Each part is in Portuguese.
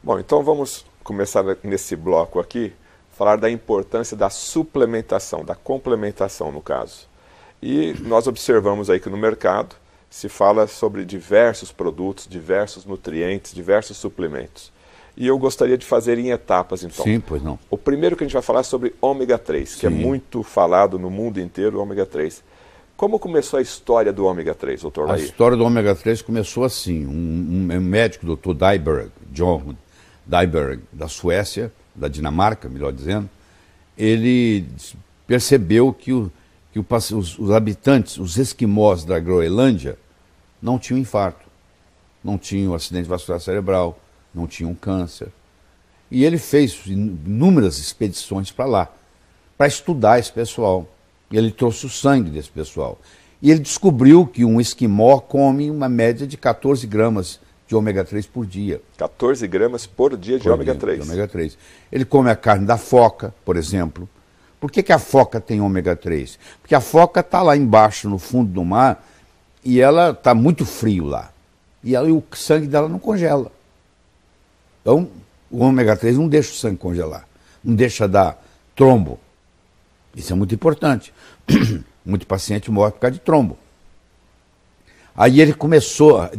Bom, então vamos começar nesse bloco aqui, falar da importância da suplementação, da complementação no caso. E nós observamos aí que no mercado se fala sobre diversos produtos, diversos nutrientes, diversos suplementos. E eu gostaria de fazer em etapas, então. Sim, pois não. O primeiro que a gente vai falar é sobre ômega 3, que é muito falado no mundo inteiro, o ômega 3. Como começou a história do ômega 3, doutor A Laí? história do ômega 3 começou assim. Um médico, doutor Dyberg, John Dyberg, da Suécia, da Dinamarca, melhor dizendo, ele percebeu que os habitantes, os esquimós da Groenlândia, não tinham infarto, não tinham acidente vascular cerebral, não tinham câncer. E ele fez inúmeras expedições para lá, para estudar esse pessoal. E ele trouxe o sangue desse pessoal. E ele descobriu que um esquimó come uma média de 14 gramas de ômega 3 por dia. 14 gramas por dia de ômega 3. De ômega 3. Ele come a carne da foca, por exemplo. Por que a foca tem ômega 3? Porque a foca está lá embaixo, no fundo do mar, e ela está muito frio lá. E o sangue dela não congela. Então, o ômega 3 não deixa o sangue congelar. Não deixa dar trombo. Isso é muito importante. Muito paciente morre por causa de trombo. Aí ele começou a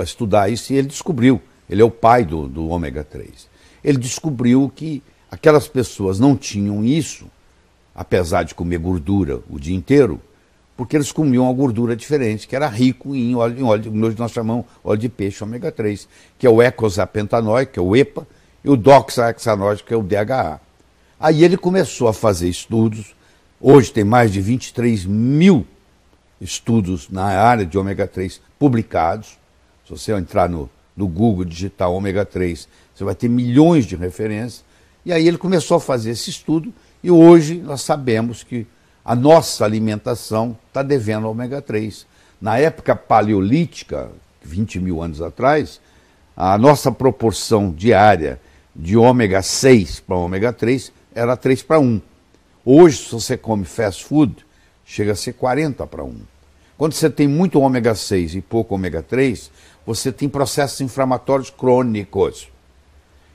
estudar isso e ele descobriu, ele é o pai do ômega 3. Ele descobriu que aquelas pessoas não tinham isso, apesar de comer gordura o dia inteiro, porque eles comiam uma gordura diferente, que era rico em óleo, hoje nós chamamos óleo de peixe ômega 3, que é o eicosapentaenoico, que é o EPA, e o doxahexanóico, que é o DHA. Aí ele começou a fazer estudos. Hoje tem mais de 23 mil estudos na área de ômega 3 publicados. Se você entrar no Google, digitar ômega 3, você vai ter milhões de referências. E aí ele começou a fazer esse estudo e hoje nós sabemos que a nossa alimentação está devendo ômega 3. Na época paleolítica, 20 mil anos atrás, a nossa proporção diária de ômega 6 para ômega 3 era 3 para 1. Hoje, se você come fast food, chega a ser 40 para 1. Quando você tem muito ômega 6 e pouco ômega 3, você tem processos inflamatórios crônicos.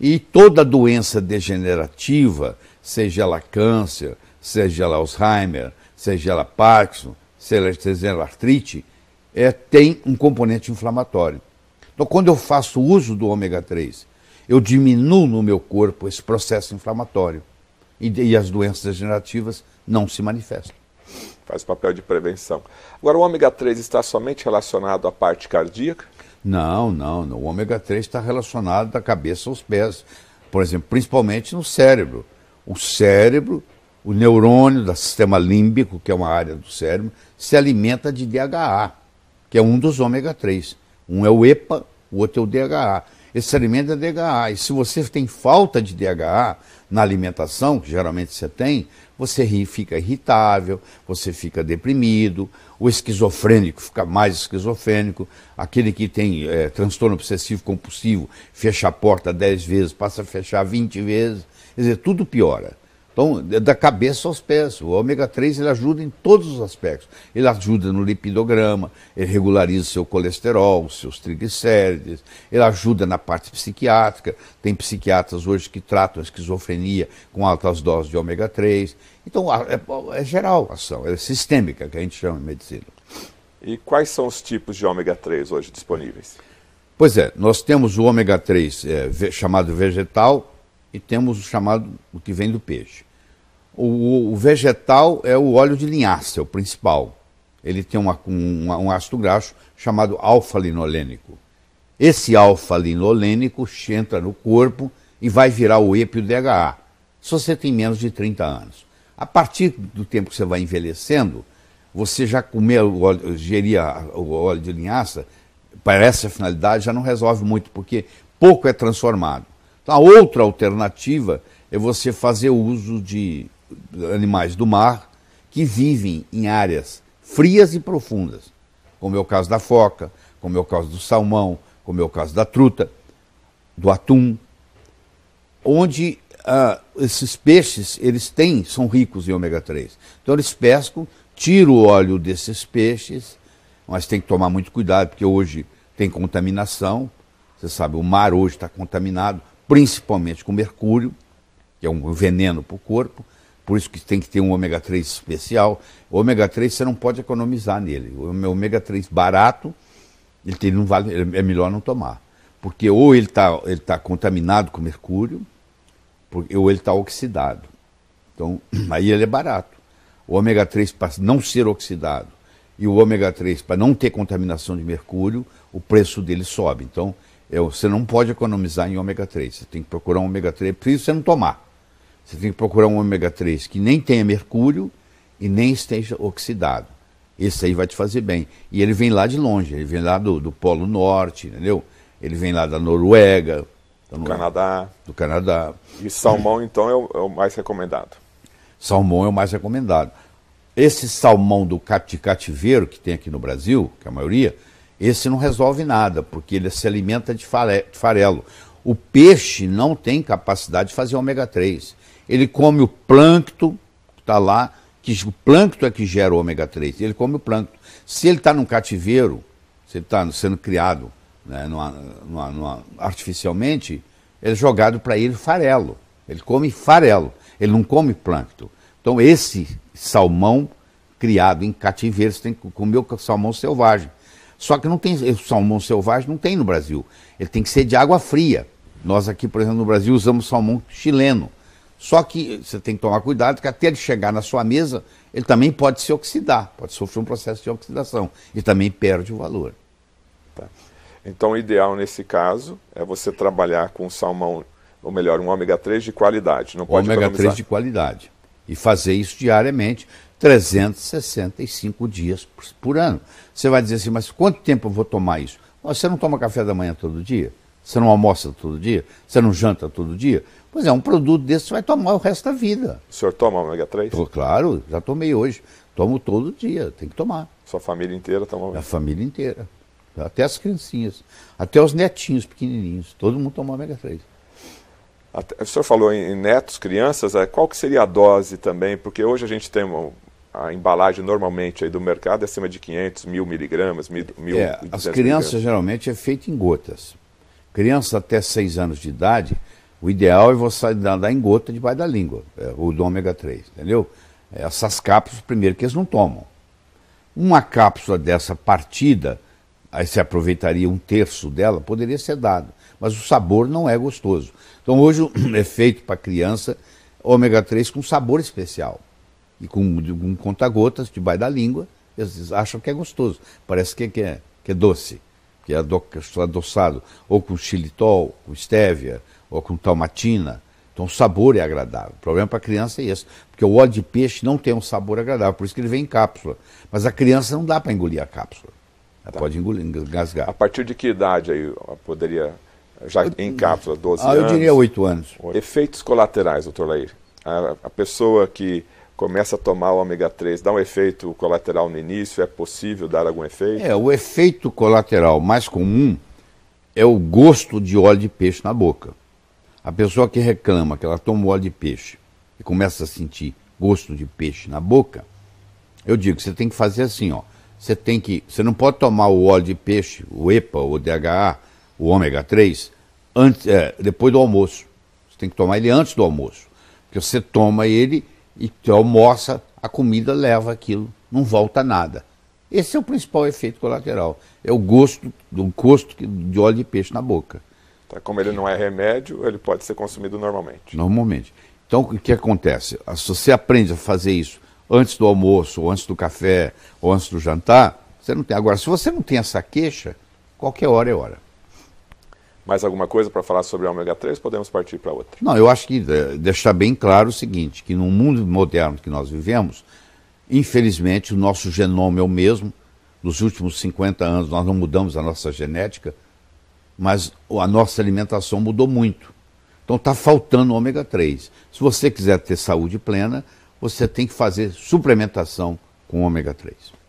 E toda doença degenerativa, seja ela câncer, seja ela Alzheimer, seja ela Parkinson, seja ela artrite, tem um componente inflamatório. Então, quando eu faço uso do ômega 3, eu diminuo no meu corpo esse processo inflamatório. E as doenças degenerativas não se manifestam. Faz papel de prevenção. Agora, o ômega 3 está somente relacionado à parte cardíaca? Não. O ômega 3 está relacionado da cabeça aos pés. Por exemplo, principalmente no cérebro. O cérebro, o neurônio do sistema límbico, que é uma área do cérebro, se alimenta de DHA, que é um dos ômega 3. Um é o EPA, o outro é o DHA. Esse alimento é DHA. E se você tem falta de DHA na alimentação, que geralmente você tem, você fica irritável, você fica deprimido, o esquizofrênico fica mais esquizofrênico, aquele que tem transtorno obsessivo compulsivo fecha a porta 10 vezes, passa a fechar 20 vezes, quer dizer, tudo piora. Então, da cabeça aos pés, o ômega 3 ele ajuda em todos os aspectos. Ele ajuda no lipidograma, ele regulariza o seu colesterol, os seus triglicérides, ele ajuda na parte psiquiátrica. Tem psiquiatras hoje que tratam a esquizofrenia com altas doses de ômega 3. Então, é geral a ação, é sistêmica, que a gente chama em medicina. E quais são os tipos de ômega 3 hoje disponíveis? Pois é, nós temos o ômega 3 chamado vegetal, e temos o que vem do peixe. O vegetal é o óleo de linhaça, é o principal. Ele tem um ácido graxo chamado alfa-linolênico. Esse alfa-linolênico entra no corpo e vai virar o EPA e o DHA, se você tem menos de 30 anos. A partir do tempo que você vai envelhecendo, você já geria o óleo de linhaça, para essa finalidade já não resolve muito, porque pouco é transformado. A outra alternativa é você fazer uso de animais do mar que vivem em áreas frias e profundas, como é o caso da foca, como é o caso do salmão, como é o caso da truta, do atum, onde esses peixes são ricos em ômega 3. Então eles pescam, tiram o óleo desses peixes, mas tem que tomar muito cuidado, porque hoje tem contaminação, você sabe, o mar hoje está contaminado. principalmente com mercúrio, que é um veneno para o corpo, por isso que tem que ter um ômega 3 especial. O ômega 3 você não pode economizar nele. O ômega 3 barato, ele não vale, é melhor não tomar. Porque ou ele tá contaminado com mercúrio, ou ele está oxidado. Então, aí ele é barato. O ômega 3 para não ser oxidado e o ômega 3 para não ter contaminação de mercúrio, o preço dele sobe. Então, você não pode economizar em ômega 3. Você tem que procurar um ômega 3, por isso você não tomar. Você tem que procurar um ômega 3 que nem tenha mercúrio e nem esteja oxidado. Esse aí vai te fazer bem. E ele vem lá de longe, ele vem lá do Polo Norte, entendeu? Ele vem lá da Noruega. Do Canadá. E salmão, então, é o mais recomendado. Salmão é o mais recomendado. Esse salmão de cativeiro que tem aqui no Brasil, que é a maioria, esse não resolve nada, porque ele se alimenta de farelo. O peixe não tem capacidade de fazer ômega 3. Ele come o plâncton que está lá, que o plâncton é que gera o ômega 3. Ele come o plâncton. Se ele está num cativeiro, se ele está sendo criado, né, artificialmente, é jogado para ele farelo. Ele come farelo, ele não come plâncton. Então esse salmão criado em cativeiro, você tem que comer o salmão selvagem. Só que não tem, o salmão selvagem não tem no Brasil. Ele tem que ser de água fria. Nós aqui, por exemplo, no Brasil, usamos salmão chileno. Só que você tem que tomar cuidado, que até ele chegar na sua mesa, ele também pode se oxidar, pode sofrer um processo de oxidação e também perde o valor. Tá. Então, o ideal nesse caso é você trabalhar com salmão, ou melhor, um ômega 3 de qualidade. Não pode ômega 3 de qualidade. E fazer isso diariamente, 365 dias por ano. Você vai dizer assim, mas quanto tempo eu vou tomar isso? Você não toma café da manhã todo dia? Você não almoça todo dia? Você não janta todo dia? Pois é, um produto desse você vai tomar o resto da vida. O senhor toma ômega 3? Claro, já tomei hoje. Tomo todo dia, tem que tomar. Sua família inteira toma ômega 3? A família inteira. Até as criancinhas. Até os netinhos pequenininhos. Todo mundo toma ômega 3. O senhor falou em netos, crianças. Qual que seria a dose também? Porque hoje a gente tem a embalagem normalmente aí do mercado é acima de 500, 1000 miligramas, 1.200 as crianças geralmente é feito em gotas. Criança até 6 anos de idade, o ideal é você dar em gota debaixo da língua, o do ômega 3, entendeu? Essas cápsulas, primeiro, que eles não tomam. Uma cápsula dessa partida, aí você aproveitaria 1/3 dela, poderia ser dado, mas o sabor não é gostoso. Então hoje é feito para criança ômega 3 com sabor especial. E com conta-gotas debaixo da língua, eles acham que é gostoso. Parece que é doce, que é adoçado, ou com xilitol, com estévia, ou com talmatina. Então o sabor é agradável. O problema para a criança é esse, porque o óleo de peixe não tem um sabor agradável, por isso que ele vem em cápsula. Mas a criança não dá para engolir a cápsula. Ela pode engasgar. A partir de que idade aí poderia, já em cápsula, 12 anos? Eu diria 8 anos. Efeitos colaterais, doutor Lair. A pessoa que começa a tomar o ômega 3, dá um efeito colateral no início, é possível dar algum efeito? O efeito colateral mais comum é o gosto de óleo de peixe na boca. A pessoa que reclama que ela toma óleo de peixe e começa a sentir gosto de peixe na boca, eu digo, você tem que fazer assim, ó. Você não pode tomar o óleo de peixe, o EPA, o DHA, o ômega 3, depois do almoço. Você tem que tomar ele antes do almoço. Porque você toma ele e almoça, a comida leva aquilo, não volta nada. Esse é o principal efeito colateral, é o gosto de óleo de peixe na boca. Tá, como ele não é remédio, ele pode ser consumido normalmente. Normalmente. Então, o que acontece? Se você aprende a fazer isso antes do almoço, ou antes do café, ou antes do jantar, você não tem. Agora, se você não tem essa queixa, qualquer hora é hora. Mais alguma coisa para falar sobre o ômega 3? Podemos partir para outra. Não, eu acho que deixar bem claro o seguinte, que no mundo moderno que nós vivemos, infelizmente o nosso genoma é o mesmo. Nos últimos 50 anos nós não mudamos a nossa genética, mas a nossa alimentação mudou muito. Então está faltando ômega 3. Se você quiser ter saúde plena, você tem que fazer suplementação com ômega 3.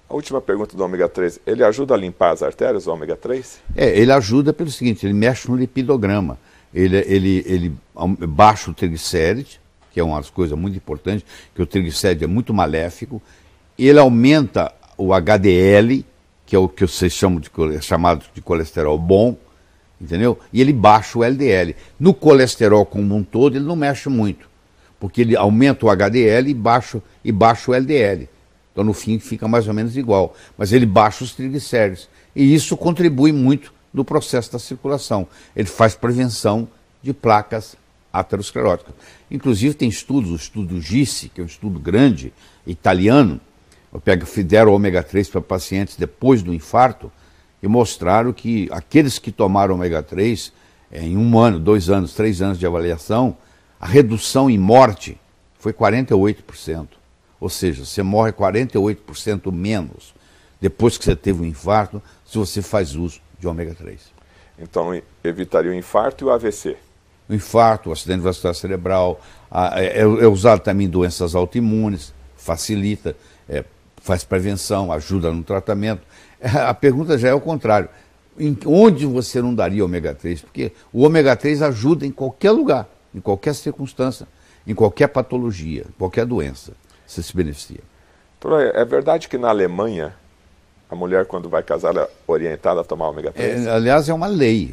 A última pergunta do ômega 3, ele ajuda a limpar as artérias, o ômega 3? Ele ajuda pelo seguinte, ele mexe no lipidograma, ele baixa o triglicéride, que é uma das coisas muito importantes, que o triglicéride é muito maléfico, ele aumenta o HDL, que é o que vocês chamam chamado de colesterol bom, entendeu? E ele baixa o LDL. No colesterol como um todo, ele não mexe muito, porque ele aumenta o HDL e baixa o LDL. Então, no fim, fica mais ou menos igual. Mas ele baixa os triglicéridos. E isso contribui muito no processo da circulação. Ele faz prevenção de placas ateroscleróticas. Inclusive, tem estudos, o estudo GISSI, que é um estudo grande, italiano, fizeram ômega 3 para pacientes depois do infarto, e mostraram que aqueles que tomaram ômega 3, em 1 ano, 2 anos, 3 anos de avaliação, a redução em morte foi 48%. Ou seja, você morre 48% menos depois que você teve um infarto, se você faz uso de ômega 3. Então, evitaria o infarto e o AVC? O infarto, o acidente vascular cerebral, é usado também em doenças autoimunes, facilita, faz prevenção, ajuda no tratamento. A pergunta já é o contrário. Onde você não daria ômega 3? Porque o ômega 3 ajuda em qualquer lugar, em qualquer circunstância, em qualquer patologia, em qualquer doença. Você se beneficia. Doutor, é verdade que na Alemanha a mulher, quando vai casar, ela é orientada a tomar ômega 3? Aliás, é uma lei.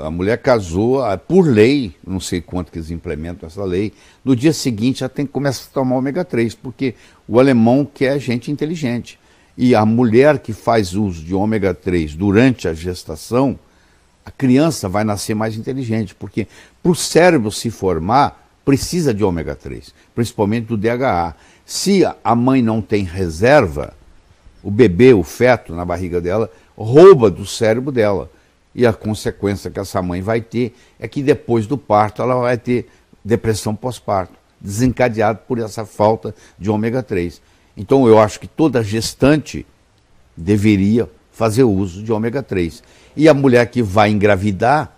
A mulher casou, por lei, não sei quanto que eles implementam essa lei, no dia seguinte já tem que começar a tomar ômega 3, porque o alemão quer gente inteligente. E a mulher que faz uso de ômega 3 durante a gestação, a criança vai nascer mais inteligente, porque para o cérebro se formar, precisa de ômega 3, principalmente do DHA. Se a mãe não tem reserva, o bebê, o feto na barriga dela, rouba do cérebro dela. E a consequência que essa mãe vai ter é que depois do parto ela vai ter depressão pós-parto, desencadeado por essa falta de ômega 3. Então eu acho que toda gestante deveria fazer uso de ômega 3. E a mulher que vai engravidar,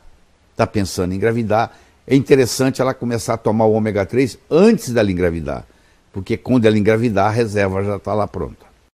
está pensando em engravidar, é interessante ela começar a tomar o ômega 3 antes dela engravidar, porque quando ela engravidar a reserva já está lá pronta.